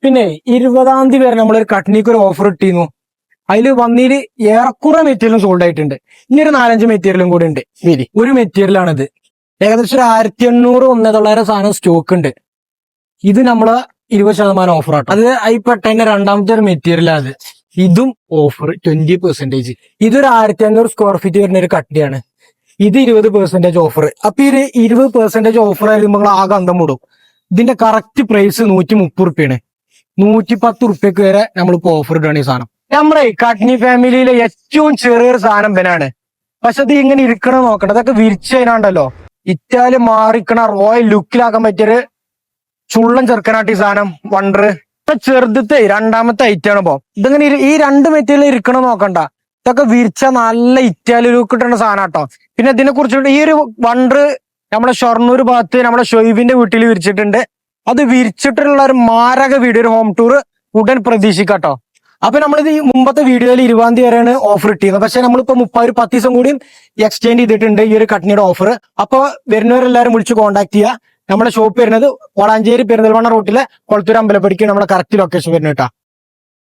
പിന്നെ 20-ാം തീയതി വരെ നമ്മളൊരു കട്നിക്ക് ഒരു ഓഫർ ഇട്ടിരുന്നു. അതിൽ വന്നീര് ഏറെക്കുറെ മെറ്റീരിയലും സോൾഡ് ആയിട്ടുണ്ട്. ഇനി ഒരു 4-5 മെറ്റീരിയലും കൂടി ഉണ്ട്. ഒരു മെറ്റീരിയലാണിത്. ഏകദേശം ഒരു 1800-1900 സാധനം സ്റ്റോക്ക് ഉണ്ട്. ഇത് നമ്മള് 20% ഓഫർ ആട്ടോ. അത് അതിൽപ്പെട്ടതിന്റെ രണ്ടാമത്തെ ഒരു മെറ്റീരിയലാണ്. ഇതും ഓഫർ 20%. ഇതൊരു 1500 സ്ക്വയർ ഫീറ്റ് വരുന്ന ഒരു കട്ടിയാണ്. ഇത് 20% ഓഫർ. അപ്പൊ ഈ 20% ഓഫർ ആയിരുന്നു നിങ്ങൾ ആകെ അന്തം മൂടും. ഇതിന്റെ കറക്റ്റ് പ്രൈസ് 130 റുപ്യാണ്. 110 റുപ്യക്ക് വരെ നമ്മളിപ്പോ ഓഫർ ഇടുകയാണ് ഈ സാധനം. നമ്മുടെ കട്നി ഫാമിലിയിലെ ഏറ്റവും ചെറിയൊരു സാധനം ഇവനാണ്. പക്ഷെ അത് ഇങ്ങനെ ഇരിക്കണം നോക്കണ്ട. അതൊക്കെ വിരിച്ചതിനാണ്ടല്ലോ ഇറ്റാലി മാറിക്കണ റോയൽ ലുക്കിലാക്കാൻ പറ്റിയൊരു ചുള്ളൻ ചെറുക്കനാട്ട് ഈ സാധനം വണ്ടർ. ചെറുതത്തെ രണ്ടാമത്തെ ഐറ്റാണ് ഇപ്പൊ. ഇതിങ്ങനെ ഈ 2 മെറ്റീരിയൽ ഇരിക്കണം നോക്കണ്ട. ഇതൊക്കെ വിരിച്ച നല്ല ഇറ്റാലി ലുക്ക് കിട്ടുന്ന സാധനം കേട്ടോ. പിന്നെ ഇതിനെ കുറിച്ചിട്ട് ഈ ഒരു വണ്ടർ നമ്മുടെ ഷൊർണൂർ ഭാഗത്ത് നമ്മുടെ ഷൊയ്ബിന്റെ വീട്ടിൽ വിരിച്ചിട്ടുണ്ട്. അത് വിരിച്ചിട്ടുള്ള ഒരു മാരക വീഡിയോ, ഒരു ഹോം ടൂർ ഉടൻ പ്രതീക്ഷിക്കാട്ടോ. അപ്പൊ നമ്മളിത് ഈ മുമ്പത്തെ വീഡിയോയിൽ 20-ാം തീയതി വരെയാണ് ഓഫർ ഇട്ടിരുന്നത്. പക്ഷെ നമ്മളിപ്പോ 10 ദിവസം കൂടിയും എക്സ്റ്റെൻഡ് ചെയ്തിട്ടുണ്ട് ഈ ഒരു കട്നിയുടെ ഓഫർ. അപ്പൊ വരുന്നവരെല്ലാവരും വിളിച്ച് കോൺടാക്ട് ചെയ്യുക. നമ്മുടെ ഷോപ്പ് വരുന്നത് വളാഞ്ചേരി പെരിന്തൽമണ്ണ റൂട്ടിലെ കൊളത്തൂർ അമ്പലപ്പടിക്ക് നമ്മുടെ കറക്റ്റ് ലൊക്കേഷൻ വരുന്നത് കേട്ടോ.